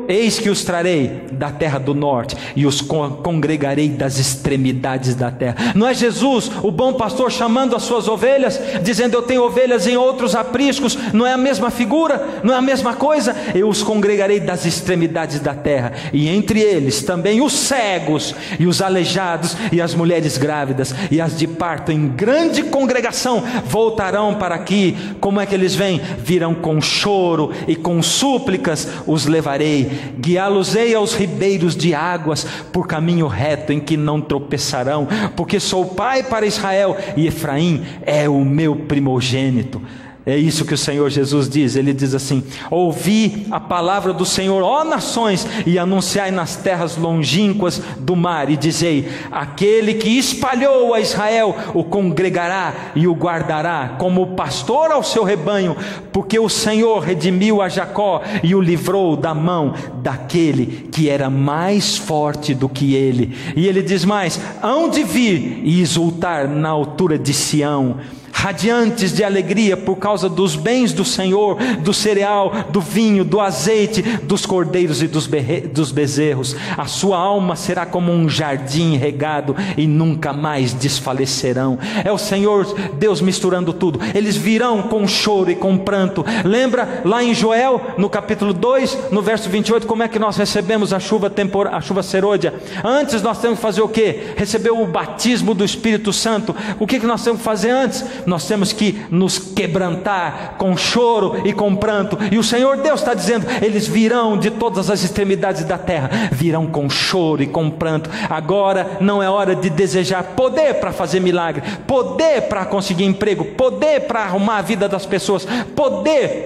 eis que os trarei da terra do norte e os congregarei das extremidades da terra. Não é Jesus, o bom pastor, chamando as suas ovelhas, dizendo: eu tenho ovelhas em outros apriscos? Não é a mesma figura? Não é a mesma coisa? Eu os congregarei das extremidades da terra, e entre eles também os cegos e os aleijados e as mulheres grávidas e as de parto em grande congregação voltarão para aqui. Como é que eles vêm? Virão com choro e com súplicas os levarei. Guiá-los-ei aos ribeiros de águas, por caminho reto em que não tropeçarão, porque sou pai para Israel e Efraim é o meu primogênito. É isso que o Senhor Jesus diz. Ele diz assim: ouvi a palavra do Senhor, ó nações, e anunciai nas terras longínquas do mar, e dizei: aquele que espalhou a Israel o congregará e o guardará como pastor ao seu rebanho, porque o Senhor redimiu a Jacó e o livrou da mão daquele que era mais forte do que ele. E ele diz mais: hão de vir e exultar na altura de Sião, radiantes de alegria por causa dos bens do Senhor, do cereal, do vinho, do azeite, dos cordeiros e dos bezerros. A sua alma será como um jardim regado e nunca mais desfalecerão. É o Senhor Deus misturando tudo. Eles virão com choro e com pranto. Lembra lá em Joel, no capítulo 2, no verso 28, como é que nós recebemos a chuva serôdia? Antes nós temos que fazer o quê? Receber o batismo do Espírito Santo. O que nós temos que fazer antes? Nós temos que nos quebrantar com choro e com pranto. E o Senhor Deus está dizendo: eles virão de todas as extremidades da terra, virão com choro e com pranto. Agora não é hora de desejar poder para fazer milagre, poder para conseguir emprego, poder para arrumar a vida das pessoas, poder.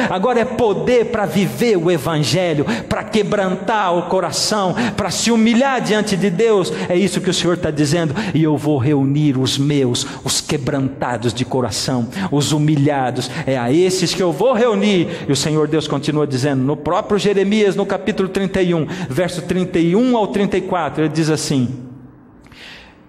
Agora é poder para viver o Evangelho, para quebrantar o coração, para se humilhar diante de Deus. É isso que o Senhor está dizendo. E eu vou reunir os quebrantados de coração, os humilhados, é a esses que eu vou reunir. E o Senhor Deus continua dizendo, no próprio Jeremias, no capítulo 31, verso 31 ao 34, ele diz assim: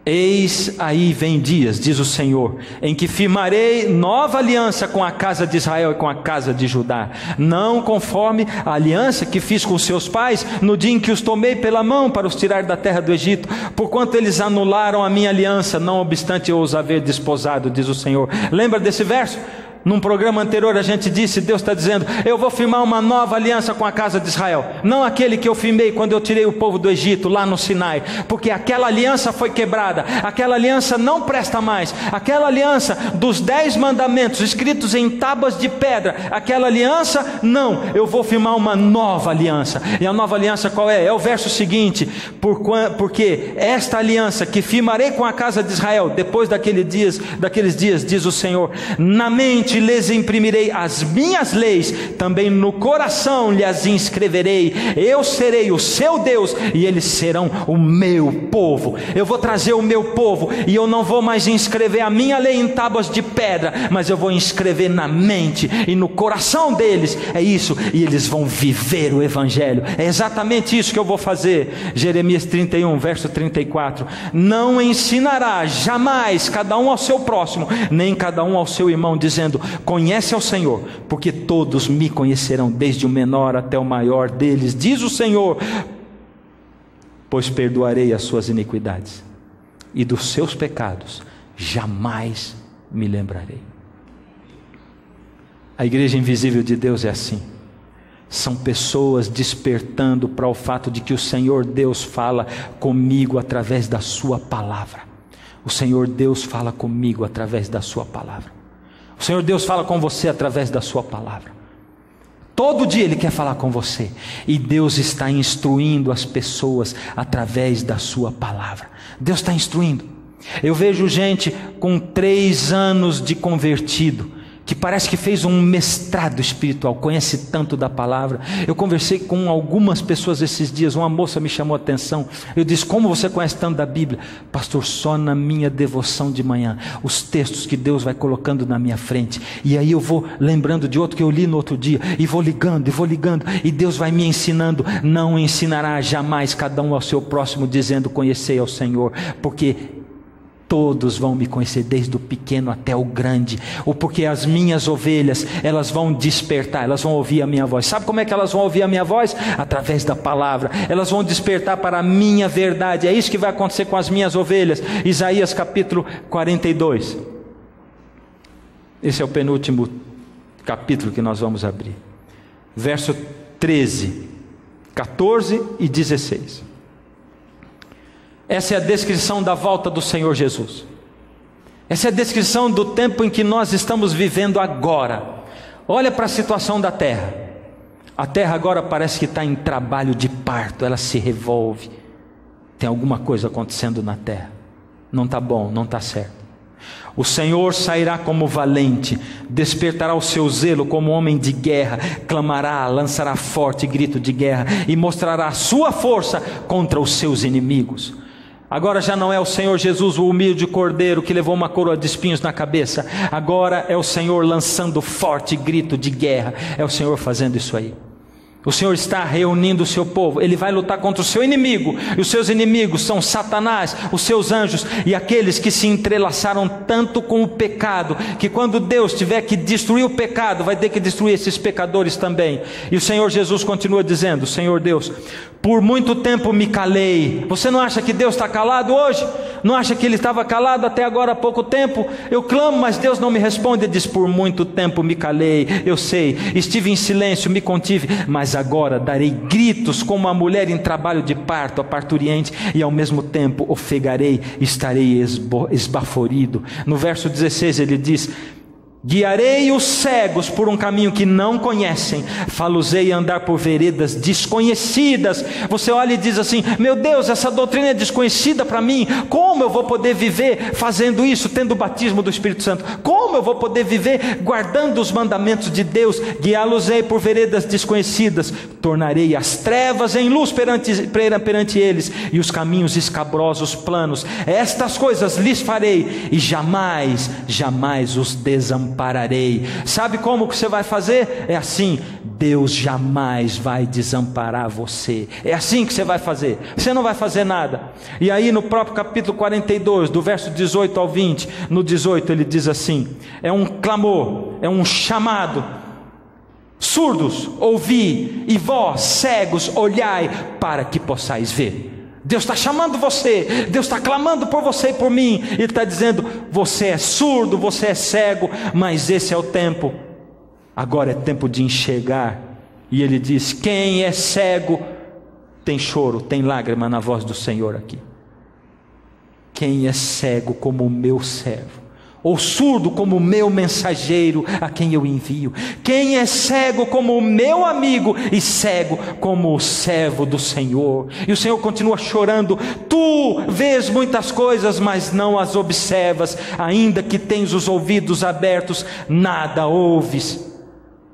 Eis aí vem dias, diz o Senhor, em que firmarei nova aliança com a casa de Israel e com a casa de Judá, não conforme a aliança que fiz com seus pais no dia em que os tomei pela mão para os tirar da terra do Egito, porquanto eles anularam a minha aliança, não obstante eu os haver desposado, diz o Senhor. Lembra desse verso? Num programa anterior a gente disse, Deus está dizendo, eu vou firmar uma nova aliança com a casa de Israel, não aquele que eu firmei quando eu tirei o povo do Egito, lá no Sinai, porque aquela aliança foi quebrada, aquela aliança não presta mais, aquela aliança dos 10 mandamentos escritos em tábuas de pedra, aquela aliança não, eu vou firmar uma nova aliança. E a nova aliança qual é? É o verso seguinte, porque esta aliança que firmarei com a casa de Israel, depois daqueles dias, diz o Senhor, na mente lhes imprimirei as minhas leis, também no coração lhes inscreverei, eu serei o seu Deus e eles serão o meu povo. Eu vou trazer o meu povo e eu não vou mais inscrever a minha lei em tábuas de pedra, mas eu vou inscrever na mente e no coração deles, é isso, e eles vão viver o Evangelho. É exatamente isso que eu vou fazer. Jeremias 31 verso 34, não ensinará jamais cada um ao seu próximo, nem cada um ao seu irmão, dizendo, conhece ao Senhor, porque todos me conhecerão, desde o menor até o maior deles, diz o Senhor, pois perdoarei as suas iniquidades, e dos seus pecados jamais me lembrarei. A igreja invisível de Deus é assim, são pessoas despertando para o fato de que o Senhor Deus fala comigo através da sua palavra. O Senhor Deus fala comigo através da sua palavra. O Senhor Deus fala com você através da sua palavra. Todo dia Ele quer falar com você. E Deus está instruindo as pessoas através da sua palavra. Deus está instruindo. Eu vejo gente com 3 anos de convertido, que parece que fez um mestrado espiritual, conhece tanto da palavra. Eu conversei com algumas pessoas esses dias, uma moça me chamou a atenção, eu disse, como você conhece tanto da Bíblia? Pastor, só na minha devoção de manhã, os textos que Deus vai colocando na minha frente, e aí eu vou lembrando de outro que eu li no outro dia, e vou ligando, e Deus vai me ensinando. Não ensinará jamais cada um ao seu próximo, dizendo, conhecei ao Senhor, porque todos vão me conhecer, desde o pequeno até o grande, ou porque as minhas ovelhas, elas vão despertar, elas vão ouvir a minha voz. Sabe como é que elas vão ouvir a minha voz? Através da palavra. Elas vão despertar para a minha verdade. É isso que vai acontecer com as minhas ovelhas. Isaías capítulo 42. Esse é o penúltimo capítulo que nós vamos abrir. Verso 13, 14 e 16. Essa é a descrição da volta do Senhor Jesus. Essa é a descrição do tempo em que nós estamos vivendo agora. Olha para a situação da terra. A terra agora parece que está em trabalho de parto, ela se revolve. Tem alguma coisa acontecendo na terra. Não está bom, não está certo. O Senhor sairá como valente, despertará o seu zelo como homem de guerra, clamará, lançará forte grito de guerra e mostrará a sua força contra os seus inimigos. Agora já não é o Senhor Jesus, o humilde cordeiro que levou uma coroa de espinhos na cabeça. Agora é o Senhor lançando forte grito de guerra. É o Senhor fazendo isso aí. O Senhor está reunindo o seu povo. Ele vai lutar contra o seu inimigo. E os seus inimigos são Satanás, os seus anjos e aqueles que se entrelaçaram tanto com o pecado, que quando Deus tiver que destruir o pecado, vai ter que destruir esses pecadores também. E o Senhor Jesus continua dizendo, Senhor Deus, por muito tempo me calei. Você não acha que Deus está calado hoje? Não acha que Ele estava calado até agora há pouco tempo? Eu clamo, mas Deus não me responde. Ele diz, por muito tempo me calei. Eu sei, estive em silêncio, me contive, mas agora darei gritos como a mulher em trabalho de parto, a parturiente, e ao mesmo tempo ofegarei, estarei esbaforido. No verso 16 ele diz, guiarei os cegos por um caminho que não conhecem, fá-los-ei andar por veredas desconhecidas. Você olha e diz assim, meu Deus, essa doutrina é desconhecida para mim, como eu vou poder viver fazendo isso, tendo o batismo do Espírito Santo? Como eu vou poder viver guardando os mandamentos de Deus? Guiá-los-ei por veredas desconhecidas, tornarei as trevas em luz perante eles, e os caminhos escabrosos planos. Estas coisas lhes farei, e jamais, jamais os desampararei. Sabe como que você vai fazer? É assim: Deus jamais vai desamparar você. É assim que você vai fazer. Você não vai fazer nada. E aí no próprio capítulo 42, do verso 18 ao 20, no 18 ele diz assim: é um clamor, é um chamado: surdos, ouvi, e vós, cegos, olhai para que possais ver. Deus está chamando você, Deus está clamando por você e por mim. Ele está dizendo: você é surdo, você é cego, mas esse é o tempo. Agora é tempo de enxergar. E ele diz: quem é cego tem choro, tem lágrima na voz do Senhor aqui. Quem é cego como o meu servo, ou surdo como o meu mensageiro a quem eu envio? Quem é cego como o meu amigo e cego como o servo do Senhor? E o Senhor continua chorando: tu vês muitas coisas, mas não as observas, ainda que tens os ouvidos abertos, nada ouves.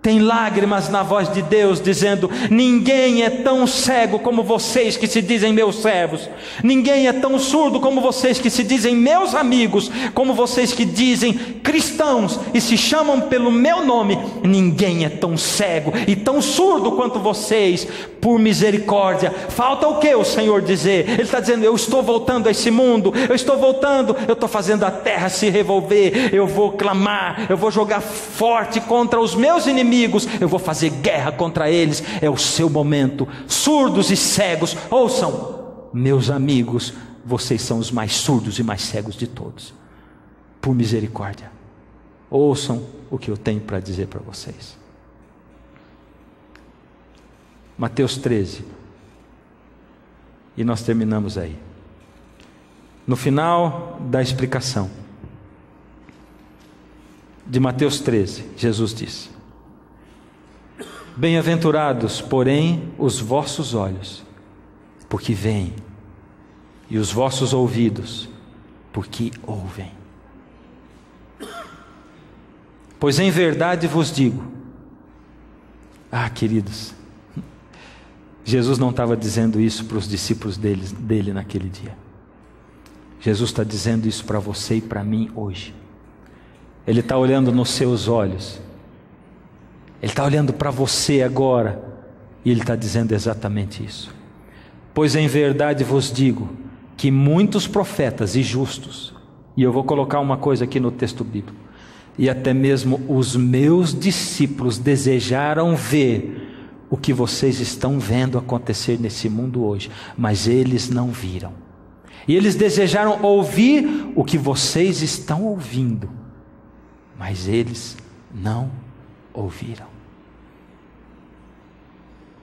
Tem lágrimas na voz de Deus dizendo: ninguém é tão cego como vocês que se dizem meus servos, ninguém é tão surdo como vocês que se dizem meus amigos, como vocês que dizem cristãos e se chamam pelo meu nome. Ninguém é tão cego e tão surdo quanto vocês. Por misericórdia. Falta o que o Senhor dizer? Ele está dizendo: eu estou voltando a esse mundo, eu estou voltando, eu estou fazendo a terra se revolver, eu vou clamar, eu vou jogar forte contra os meus inimigos, eu vou fazer guerra contra eles. É o seu momento. Surdos e cegos, ouçam, meus amigos, vocês são os mais surdos e mais cegos de todos. Por misericórdia, ouçam o que eu tenho para dizer para vocês. Mateus 13, e nós terminamos aí. No final da explicação de Mateus 13, Jesus diz: bem-aventurados, porém, os vossos olhos, porque veem, e os vossos ouvidos, porque ouvem. Pois em verdade vos digo, queridos, Jesus não estava dizendo isso para os discípulos dele naquele dia. Jesus está dizendo isso para você e para mim hoje. Ele está olhando nos seus olhos, Ele está olhando para você agora, e Ele está dizendo exatamente isso. Pois em verdade vos digo, que muitos profetas e justos, e eu vou colocar uma coisa aqui no texto bíblico, e até mesmo os meus discípulos desejaram ver o que vocês estão vendo acontecer nesse mundo hoje, mas eles não viram. E eles desejaram ouvir o que vocês estão ouvindo, mas eles não ouviram.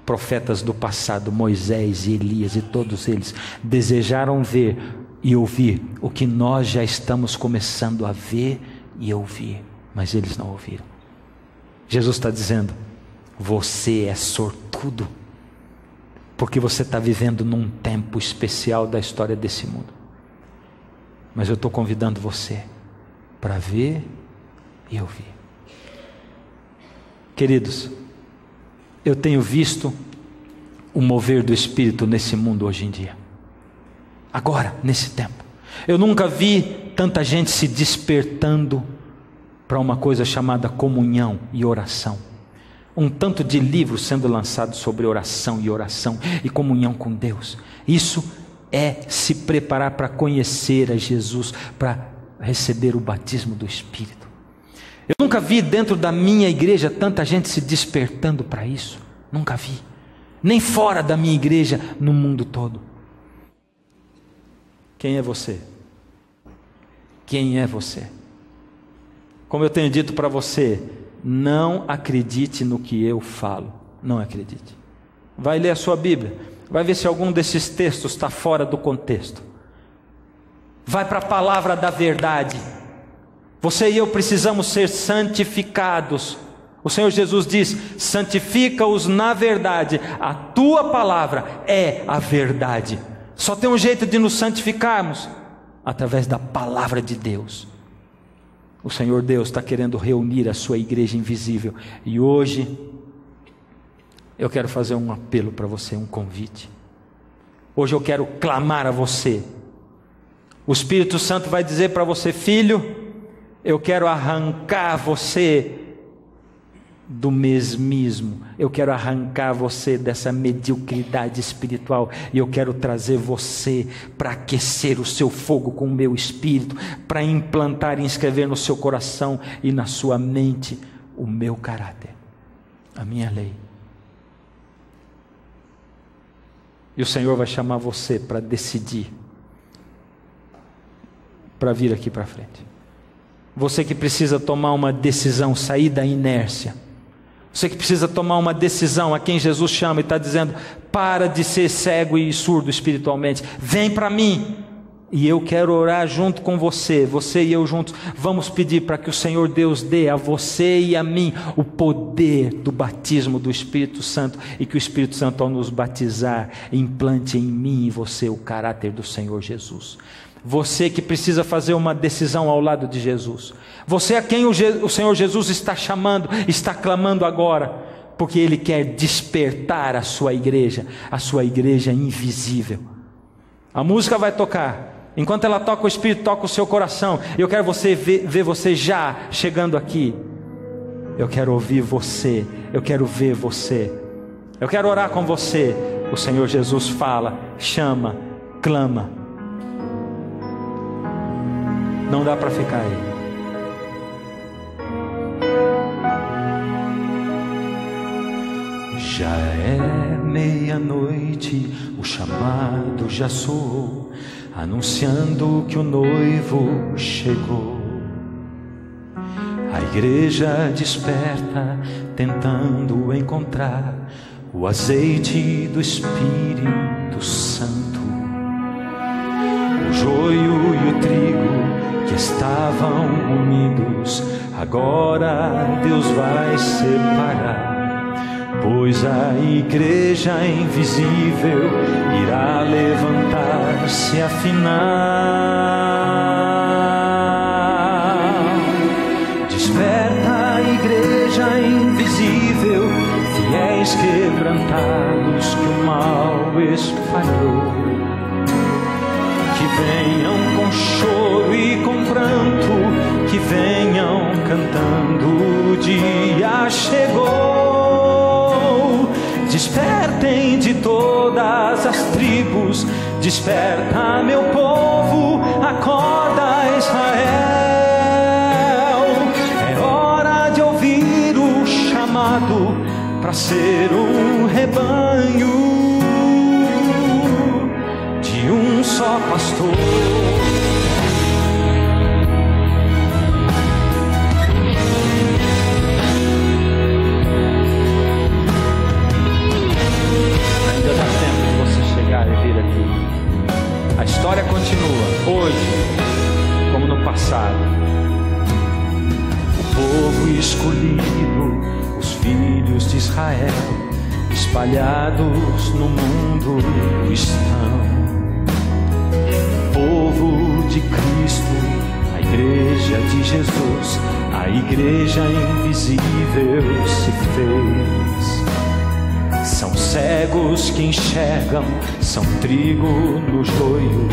Profetas do passado, Moisés e Elias e todos eles, desejaram ver e ouvir o que nós já estamos começando a ver e ouvir, mas eles não ouviram. Jesus está dizendo: você é sortudo, porque você está vivendo num tempo especial da história desse mundo. Mas eu estou convidando você para ver e ouvir. Queridos, eu tenho visto o mover do Espírito nesse mundo hoje em dia. Agora, nesse tempo. Eu nunca vi tanta gente se despertando para uma coisa chamada comunhão e oração. Um tanto de livros sendo lançados sobre oração e comunhão com Deus. Isso é se preparar para conhecer a Jesus, para receber o batismo do Espírito. Eu nunca vi dentro da minha igreja tanta gente se despertando para isso. Nunca vi. Nem fora da minha igreja, no mundo todo. Quem é você? Quem é você? Como eu tenho dito para você, não acredite no que eu falo. Não acredite. Vai ler a sua Bíblia. Vai ver se algum desses textos está fora do contexto. Vai para a palavra da verdade. Você e eu precisamos ser santificados. O Senhor Jesus diz: santifica-os na verdade. A tua palavra é a verdade. Só tem um jeito de nos santificarmos: através da palavra de Deus. O Senhor Deus está querendo reunir a sua igreja invisível. E hoje eu quero fazer um apelo para você, um convite. Hoje eu quero clamar a você. O Espírito Santo vai dizer para você: filho, eu quero arrancar você do mesmismo, eu quero arrancar você dessa mediocridade espiritual, e eu quero trazer você para aquecer o seu fogo com o meu Espírito, para implantar e inscrever no seu coração e na sua mente o meu caráter, a minha lei. E o Senhor vai chamar você para decidir, para vir aqui para frente. Você que precisa tomar uma decisão, sair da inércia. Você que precisa tomar uma decisão, a quem Jesus chama e está dizendo: para de ser cego e surdo espiritualmente, vem para mim. E eu quero orar junto com você, você e eu juntos, vamos pedir para que o Senhor Deus dê a você e a mim o poder do batismo do Espírito Santo, e que o Espírito Santo, ao nos batizar, implante em mim e você o caráter do Senhor Jesus. Você que precisa fazer uma decisão ao lado de Jesus, você a quem o Senhor Jesus está chamando, está clamando agora, porque Ele quer despertar a sua igreja invisível. A música vai tocar, enquanto ela toca, o Espírito toca o seu coração. Eu quero ver você já chegando aqui. Eu quero ouvir você, eu quero ver você, eu quero orar com você. O Senhor Jesus fala, chama, clama. Não dá para ficar aí. Já é meia-noite, o chamado já soou, anunciando que o noivo chegou. A igreja desperta, tentando encontrar o azeite do Espírito Santo. O joio e o trigo que estavam unidos, agora Deus vai separar, pois a igreja invisível irá levantar-se afinal. Desperta a igreja invisível, fiéis quebrantados que o mal espalhou. Que venham com choro e com pranto, que venham cantando, o dia chegou. Despertem de todas as tribos, desperta meu povo, acorda Israel. É hora de ouvir o chamado para ser um rebanho, um só pastor. Ainda dá tempo de você chegar e vir aqui. A história continua, hoje como no passado. O povo escolhido, os filhos de Israel, espalhados no mundo estão. Povo de Cristo, a igreja de Jesus, a igreja invisível se fez. São cegos que enxergam, são trigo no joio,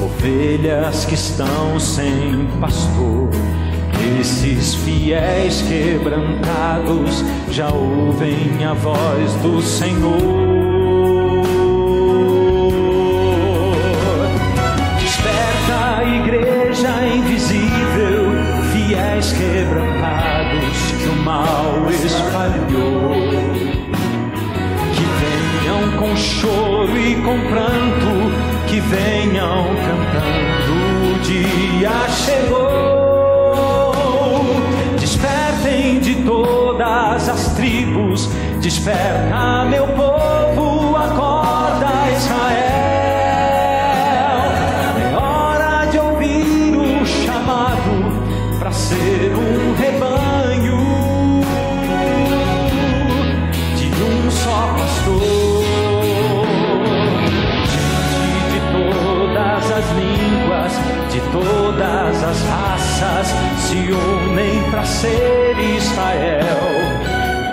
ovelhas que estão sem pastor. Esses fiéis quebrantados já ouvem a voz do Senhor. Igreja invisível, fiéis quebrantados que o mal espalhou. Que venham com choro e com pranto, que venham cantando, o dia chegou. Despertem de todas as tribos, desperta meu povo, acorda Israel. Ser um rebanho de um só pastor, de todas as línguas, de todas as raças se unem para ser Israel.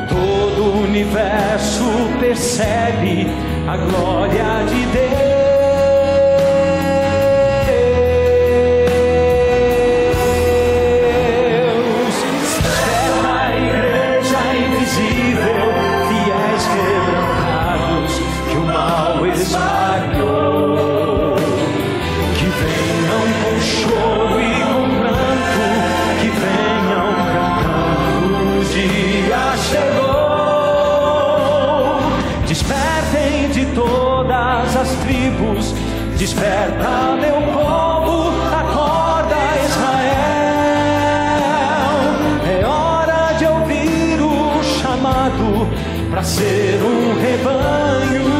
Todo universo percebe a glória de Deus. Desperta a igreja invisível, fiéis quebrantados que o mal esmagou. Que venham com choro e com pranto, que venham cantando, o dia chegou. Despertem de todas as tribos, desperta meu povo, acorda Israel. É hora de ouvir o chamado para ser um rebanho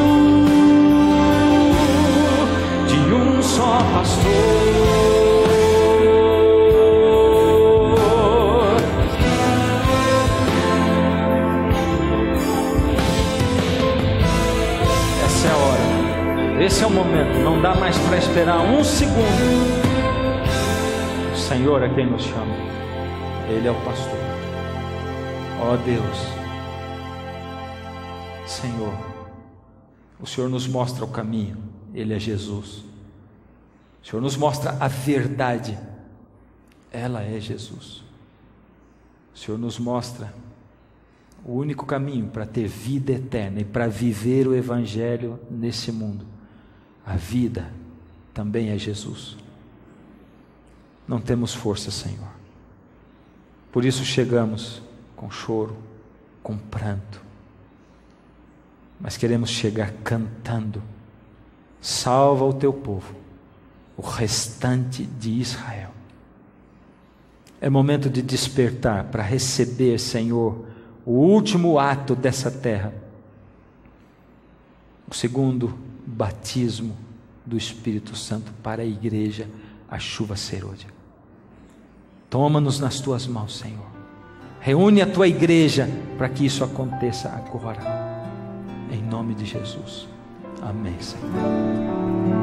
de um só pastor. Essa é a hora, esse é o momento, não dá mais para esperar um segundo. O Senhor é quem nos chama, Ele é o pastor. Ó Deus, Senhor, o Senhor nos mostra o caminho, Ele é Jesus. O Senhor nos mostra a verdade, ela é Jesus. O Senhor nos mostra o único caminho para ter vida eterna e para viver o Evangelho nesse mundo. A vida também é Jesus. Não temos força, Senhor. Por isso chegamos com choro, com pranto. Mas queremos chegar cantando: salva o teu povo, o restante de Israel. É momento de despertar para receber, Senhor, o último ato dessa terra, o segundo batismo do Espírito Santo para a igreja, a chuva serôdia. Toma-nos nas tuas mãos, Senhor. Reúne a tua igreja para que isso aconteça agora. Em nome de Jesus. Amém, Senhor.